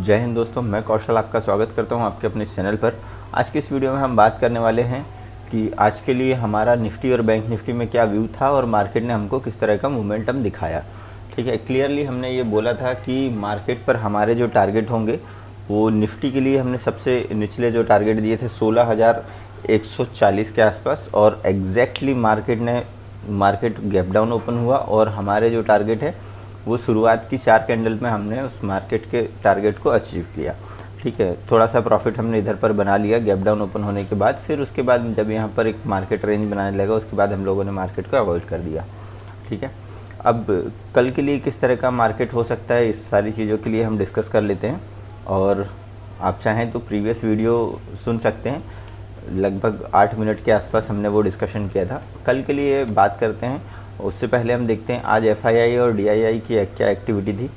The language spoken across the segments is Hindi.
जय हिंद दोस्तों, मैं कौशल आपका स्वागत करता हूं आपके अपने चैनल पर। आज के इस वीडियो में हम बात करने वाले हैं कि आज के लिए हमारा निफ्टी और बैंक निफ्टी में क्या व्यू था और मार्केट ने हमको किस तरह का मोमेंटम दिखाया। ठीक है, क्लियरली हमने ये बोला था कि मार्केट पर हमारे जो टारगेट होंगे वो निफ्टी के लिए हमने सबसे निचले जो टारगेट दिए थे 16,140 के आसपास, और exactly market gap down open हुआ और हमारे जो टारगेट है वो शुरुआत की 4 कैंडल में हमने उस मार्केट के टारगेट को अचीव किया। ठीक है, थोड़ा सा प्रॉफिट हमने इधर पर बना लिया गैप डाउन ओपन होने के बाद। फिर उसके बाद जब यहाँ पर एक मार्केट रेंज बनाने लगा उसके बाद हम लोगों ने मार्केट को अवॉइड कर दिया। ठीक है, अब कल के लिए किस तरह का मार्केट हो सकता है, इस सारी चीज़ों के लिए हम डिस्कस कर लेते हैं। और आप चाहें तो प्रीवियस वीडियो सुन सकते हैं, लगभग 8 मिनट के आसपास हमने वो डिस्कशन किया था। कल के लिए बात करते हैं, उससे पहले हम देखते हैं आज एफआईआई और डीआईआई की क्या एक्टिविटी थी।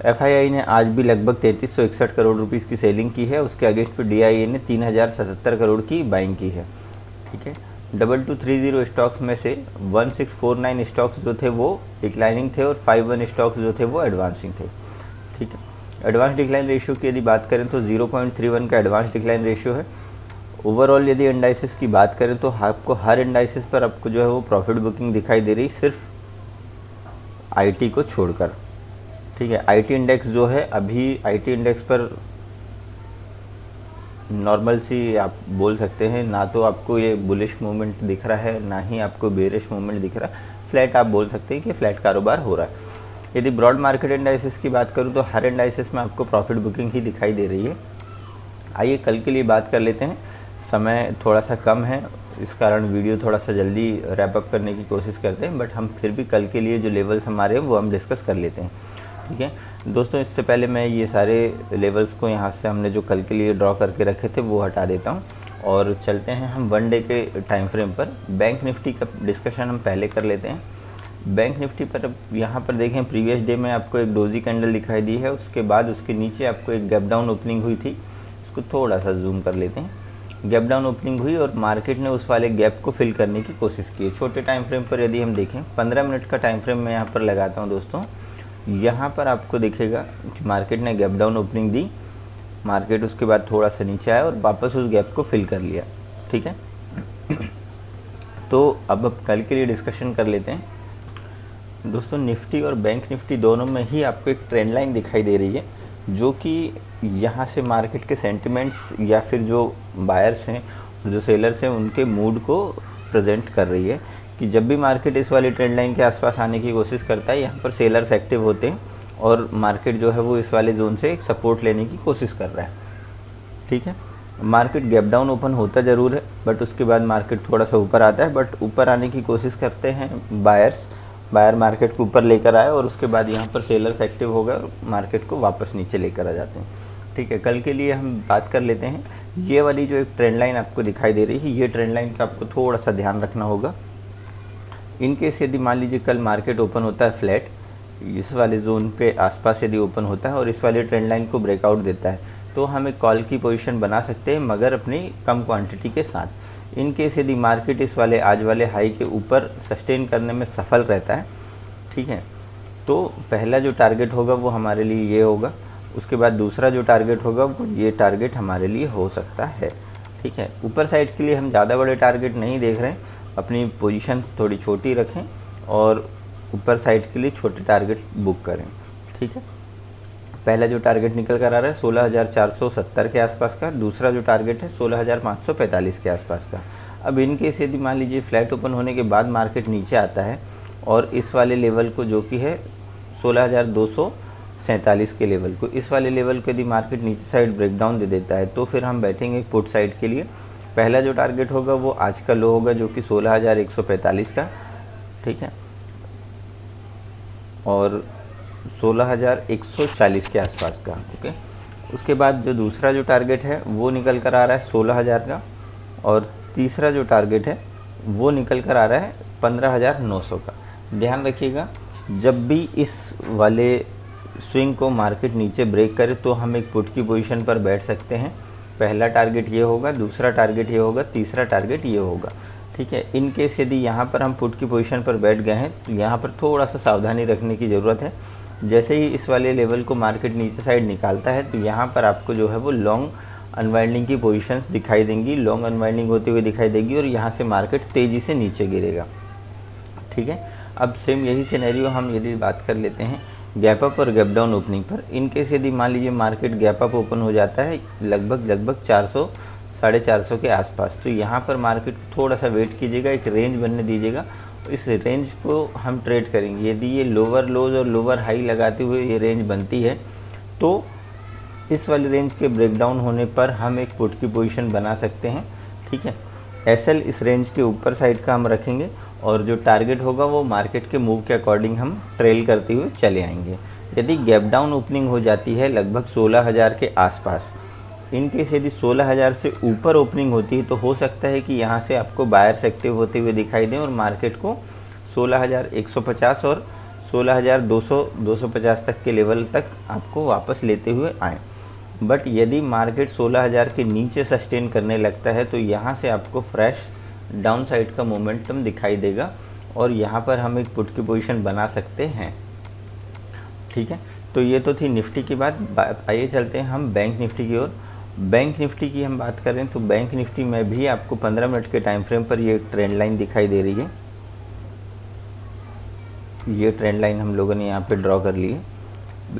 एफआईआई ने आज भी लगभग 3361 करोड़ रुपीस की सेलिंग की है, उसके अगेंस्ट पे डीआईआई ने 3077 करोड़ की बाइंग की है। ठीक है, 2230 स्टॉक्स में से 1649 स्टॉक्स जो थे वो डिक्लाइनिंग थे और 51 स्टॉक्स जो थे वो एडवांसिंग थे। ठीक है, एडवांस डिक्लाइन रेशियो की यदि बात करें तो 0.31 का एडवांस डिक्लाइन रेशियो है। ओवरऑल यदि इंडाइसिस की बात करें तो आपको हर इंडाइसिस पर आपको जो है वो प्रॉफिट बुकिंग दिखाई दे रही, सिर्फ आईटी को छोड़कर। ठीक है, आईटी इंडेक्स जो है अभी आईटी इंडेक्स पर नॉर्मल सी आप बोल सकते हैं, ना तो आपको ये बुलिश मूवमेंट दिख रहा है ना ही आपको बेरिश मूवमेंट दिख रहा है, फ्लैट आप बोल सकते हैं कि फ्लैट कारोबार हो रहा है। यदि ब्रॉड मार्केट इंडाइसिस की बात करूँ तो हर इंडाइसिस में आपको प्रॉफिट बुकिंग ही दिखाई दे रही है। आइए कल के लिए बात कर लेते हैं, समय थोड़ा सा कम है इस कारण वीडियो थोड़ा सा जल्दी रैप अप करने की कोशिश करते हैं, बट हम फिर भी कल के लिए जो लेवल्स हमारे हैं वो हम डिस्कस कर लेते हैं। ठीक है दोस्तों, इससे पहले मैं ये सारे लेवल्स को यहाँ से हमने जो कल के लिए ड्रॉ करके रखे थे वो हटा देता हूँ और चलते हैं हम 1 डे के टाइम फ्रेम पर। बैंक निफ्टी का डिस्कशन हम पहले कर लेते हैं। बैंक निफ्टी पर यहाँ पर देखें, प्रीवियस डे में आपको एक डोजी कैंडल दिखाई दी है, उसके बाद उसके नीचे आपको एक गैप डाउन ओपनिंग हुई थी। इसको थोड़ा सा जूम कर लेते हैं। गैप डाउन ओपनिंग हुई और मार्केट ने उस वाले गैप को फिल करने की कोशिश की। छोटे टाइम फ्रेम पर यदि हम देखें, 15 मिनट का टाइम फ्रेम मैं यहाँ पर लगाता हूँ दोस्तों, यहाँ पर आपको दिखेगा कि मार्केट ने गैप डाउन ओपनिंग दी, मार्केट उसके बाद थोड़ा सा नीचे आया और वापस उस गैप को फिल कर लिया। ठीक है, तो अब कल के लिए डिस्कशन कर लेते हैं दोस्तों। निफ्टी और बैंक निफ्टी दोनों में ही आपको एक ट्रेंड लाइन दिखाई दे रही है, जो कि यहाँ से मार्केट के सेंटिमेंट्स या फिर जो बायर्स हैं जो सेलर्स हैं उनके मूड को प्रेजेंट कर रही है कि जब भी मार्केट इस वाली ट्रेंड लाइन के आसपास आने की कोशिश करता है, यहाँ पर सेलर्स एक्टिव होते हैं और मार्केट जो है वो इस वाले जोन से एक सपोर्ट लेने की कोशिश कर रहा है। ठीक है, मार्केट गैप डाउन ओपन होता ज़रूर है, बट उसके बाद मार्केट थोड़ा सा ऊपर आता है, बट ऊपर आने की कोशिश करते हैं बायर मार्केट को ऊपर लेकर आए और उसके बाद यहाँ पर सेलर्स एक्टिव हो गए और मार्केट को वापस नीचे लेकर आ जाते हैं। ठीक है, कल के लिए हम बात कर लेते हैं। ये वाली जो एक ट्रेंड लाइन आपको दिखाई दे रही है, ये ट्रेंड लाइन का आपको थोड़ा सा ध्यान रखना होगा। इन केस यदि मान लीजिए कल मार्केट ओपन होता है फ्लैट, इस वाले जोन पे आसपास यदि ओपन होता है और इस वाले ट्रेंड लाइन को ब्रेकआउट देता है तो हम एक कॉल की पोजीशन बना सकते हैं, मगर अपनी कम क्वांटिटी के साथ। इन केस यदि मार्केट इस वाले आज वाले हाई के ऊपर सस्टेन करने में सफल रहता है, ठीक है, तो पहला जो टारगेट होगा वो हमारे लिए ये होगा, उसके बाद दूसरा जो टारगेट होगा वो ये टारगेट हमारे लिए हो सकता है। ठीक है, ऊपर साइड के लिए हम ज़्यादा बड़े टारगेट नहीं देख रहे हैं, अपनी पोजीशन थोड़ी छोटी रखें और ऊपर साइड के लिए छोटे टारगेट बुक करें। ठीक है, पहला जो टारगेट निकल कर आ रहा है 16,470 के आसपास का, दूसरा जो टारगेट है 16,545 के आसपास का। अब इन केस यदि मान लीजिए फ्लैट ओपन होने के बाद मार्केट नीचे आता है और इस वाले लेवल को जो कि है 16,247 के लेवल को, इस वाले लेवल को यदि मार्केट नीचे साइड ब्रेकडाउन दे देता है तो फिर हम बैठेंगे पुट साइड के लिए। पहला जो टारगेट होगा वो आज का लो होगा जो कि 16,145 का, ठीक है, और 16,140 के आसपास का। ओके, उसके बाद जो दूसरा जो टारगेट है वो निकल कर आ रहा है 16,000 का, और तीसरा जो टारगेट है वो निकल कर आ रहा है 15,900 का। ध्यान रखिएगा, जब भी इस वाले स्विंग को मार्केट नीचे ब्रेक करे तो हम एक पुट की पोजीशन पर बैठ सकते हैं। पहला टारगेट ये होगा, दूसरा टारगेट ये होगा, तीसरा टारगेट ये होगा। ठीक है, इन केस यदि यहाँ पर हम पुट की पोजीशन पर बैठ गए हैं तो यहाँ पर थोड़ा सा सावधानी रखने की ज़रूरत है। जैसे ही इस वाले लेवल को मार्केट नीचे साइड निकालता है तो यहाँ पर आपको जो है वो लॉन्ग अनवाइंडिंग की पोजीशंस दिखाई देंगी, लॉन्ग अनवाइंडिंग होते हुए दिखाई देगी और यहाँ से मार्केट तेज़ी से नीचे गिरेगा। ठीक है, अब सेम यही सिनेरियो हम यदि बात कर लेते हैं गैप अप और गैप डाउन ओपनिंग पर। इनकेस यदि मान लीजिए मार्केट गैप अप ओपन हो जाता है लगभग 400 450 के आसपास, तो यहाँ पर मार्केट थोड़ा सा वेट कीजिएगा, एक रेंज बनने दीजिएगा, इस रेंज को हम ट्रेड करेंगे। यदि ये लोअर लोज और लोअर हाई लगाते हुए ये रेंज बनती है तो इस वाली रेंज के ब्रेकडाउन होने पर हम एक पुट की पोजीशन बना सकते हैं। ठीक है, एसएल इस रेंज के ऊपर साइड का हम रखेंगे और जो टारगेट होगा वो मार्केट के मूव के अकॉर्डिंग हम ट्रेल करते हुए चले आएंगे। यदि गैप डाउन ओपनिंग हो जाती है लगभग 16,000 के आसपास, इनकेस यदि 16,000 से ऊपर ओपनिंग होती है तो हो सकता है कि यहाँ से आपको बायर्स एक्टिव होते हुए दिखाई दें और मार्केट को 16,150 और 16,200-250 तक के लेवल तक आपको वापस लेते हुए आएँ। बट यदि मार्केट 16,000 के नीचे सस्टेन करने लगता है तो यहाँ से आपको फ्रेश डाउन साइड का मोमेंटम दिखाई देगा और यहाँ पर हम एक पुट की पोजीशन बना सकते हैं। ठीक है, तो ये तो थी निफ्टी की बात। आइए चलते हैं हम बैंक निफ्टी की ओर। बैंक निफ्टी की हम बात करें तो बैंक निफ्टी में भी आपको 15 मिनट के टाइम फ्रेम पर ये ट्रेंड लाइन दिखाई दे रही है। ये ट्रेंड लाइन हम लोगों ने यहाँ पे ड्रॉ कर ली है।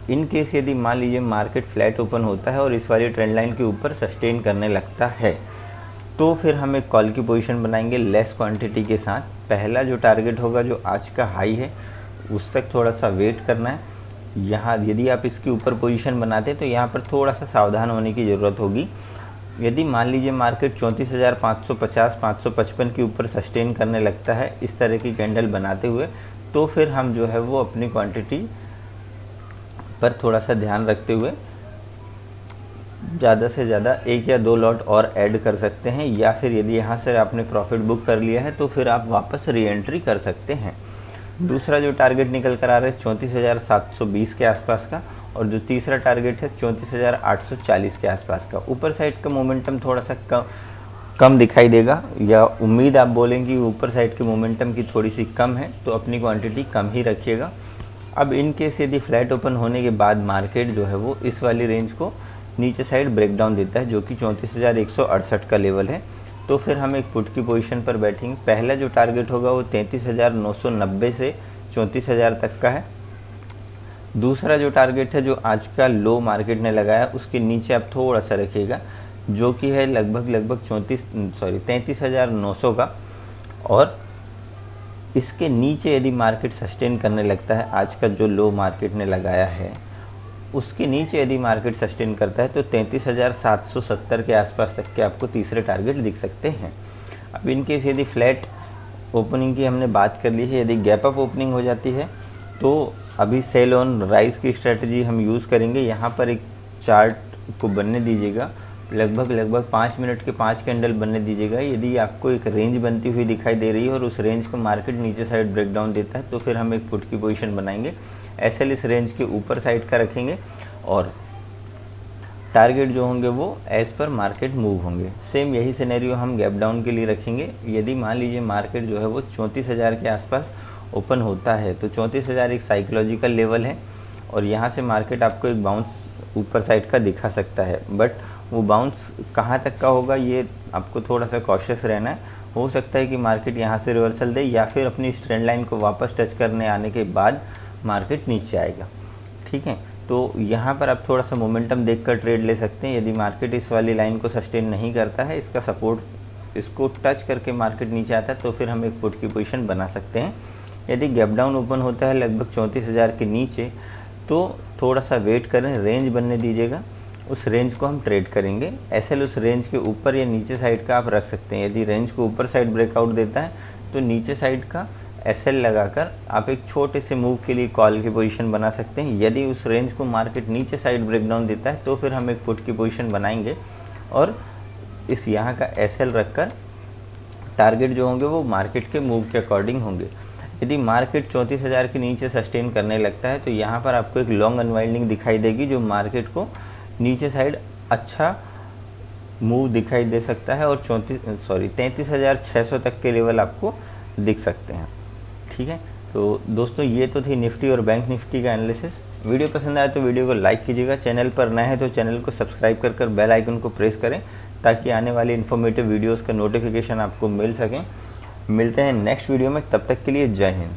इन केस यदि मान लीजिए मार्केट फ्लैट ओपन होता है और इस वाली ट्रेंड लाइन के ऊपर सस्टेन करने लगता है तो फिर हम एक कॉल की पोजीशन बनाएंगे लेस क्वांटिटी के साथ। पहला जो टारगेट होगा जो आज का हाई है उस तक थोड़ा सा वेट करना है। यहाँ यदि आप इसके ऊपर पोजीशन बनाते तो यहाँ पर थोड़ा सा सावधान होने की ज़रूरत होगी। यदि मान लीजिए मार्केट 34,550-555 के ऊपर सस्टेन करने लगता है इस तरह की कैंडल बनाते हुए, तो फिर हम जो है वो अपनी क्वांटिटी पर थोड़ा सा ध्यान रखते हुए ज़्यादा से ज़्यादा 1 या 2 लॉट और ऐड कर सकते हैं, या फिर यदि यहाँ से आपने प्रॉफिट बुक कर लिया है तो फिर आप वापस री एंट्री कर सकते हैं। दूसरा जो टारगेट निकल कर आ रहा है 34,720 के आसपास का, और जो तीसरा टारगेट है 34,840 के आसपास का। ऊपर साइड का मोमेंटम थोड़ा सा कम दिखाई देगा, या उम्मीद आप बोलेंगे ऊपर साइड के मोमेंटम की थोड़ी सी कम है, तो अपनी क्वांटिटी कम ही रखिएगा। अब इन केस यदि फ्लैट ओपन होने के बाद मार्केट जो है वो इस वाली रेंज को नीचे साइड ब्रेकडाउन देता है जो कि 34,168 का लेवल है, तो फिर हम एक पुट की पोजीशन पर बैठेंगे। पहला जो टारगेट होगा वो 33,990 से 34,000 तक का है। दूसरा जो टारगेट है जो आज का लो मार्केट ने लगाया उसके नीचे आप थोड़ा सा रखिएगा, जो कि है लगभग 33,900 का। और इसके नीचे यदि मार्केट सस्टेन करने लगता है, आज का जो लो मार्केट ने लगाया है उसके नीचे यदि मार्केट सस्टेन करता है तो 33,770 के आसपास तक के आपको तीसरे टारगेट दिख सकते हैं। अब इन केस यदि फ्लैट ओपनिंग की हमने बात कर ली है, यदि गैप अप ओपनिंग हो जाती है तो अभी सेल ऑन राइज की स्ट्रेटजी हम यूज़ करेंगे। यहाँ पर एक चार्ट को बनने दीजिएगा, लगभग 5 मिनट के 5 कैंडल बनने दीजिएगा। यदि आपको एक रेंज बनती हुई दिखाई दे रही है और उस रेंज को मार्केट नीचे साइड ब्रेकडाउन देता है तो फिर हम एक पुट की पोजीशन बनाएंगे। एसएल इस रेंज के ऊपर साइड का रखेंगे और टारगेट जो होंगे वो एज पर मार्केट मूव होंगे। सेम यही सिनेरियो हम गैप डाउन के लिए रखेंगे। यदि मान लीजिए मार्केट जो है वो 34,000 के आसपास ओपन होता है तो 34,000 एक साइकोलॉजिकल लेवल है और यहाँ से मार्केट आपको एक बाउंस ऊपर साइड का दिखा सकता है, बट वो बाउंस कहाँ तक का होगा ये आपको थोड़ा सा कॉशियस रहना है। हो सकता है कि मार्केट यहाँ से रिवर्सल दे या फिर अपनी इस ट्रेंड लाइन को वापस टच करने आने के बाद मार्केट नीचे आएगा। ठीक है, तो यहाँ पर आप थोड़ा सा मोमेंटम देखकर ट्रेड ले सकते हैं। यदि मार्केट इस वाली लाइन को सस्टेन नहीं करता है, इसका सपोर्ट इसको टच करके मार्केट नीचे आता है तो फिर हम एक पुट की पोजीशन बना सकते हैं। यदि गैप डाउन ओपन होता है लगभग 34,000 के नीचे तो थोड़ा सा वेट करें, रेंज बनने दीजिएगा, उस रेंज को हम ट्रेड करेंगे। एसएल उस रेंज के ऊपर या नीचे साइड का आप रख सकते हैं। यदि रेंज को ऊपर साइड ब्रेकआउट देता है तो नीचे साइड का एसएल लगाकर आप एक छोटे से मूव के लिए कॉल की पोजीशन बना सकते हैं। यदि उस रेंज को मार्केट नीचे साइड ब्रेकडाउन देता है तो फिर हम एक पुट की पोजीशन बनाएंगे और इस यहाँ का एसएल रखकर टारगेट जो होंगे वो मार्केट के मूव के अकॉर्डिंग होंगे। यदि मार्केट 34,000 के नीचे सस्टेन करने लगता है तो यहाँ पर आपको एक लॉन्ग अनवाइंडिंग दिखाई देगी जो मार्केट को नीचे साइड अच्छा मूव दिखाई दे सकता है और 33,600 तक के लेवल आपको दिख सकते हैं। ठीक है, तो दोस्तों ये तो थी निफ्टी और बैंक निफ्टी का एनालिसिस। वीडियो पसंद आए तो वीडियो को लाइक कीजिएगा, चैनल पर नए हैं तो चैनल को सब्सक्राइब कर बेल आइकन को प्रेस करें ताकि आने वाली इन्फॉर्मेटिव वीडियोस का नोटिफिकेशन आपको मिल सकें। मिलते हैं नेक्स्ट वीडियो में, तब तक के लिए जय हिंद।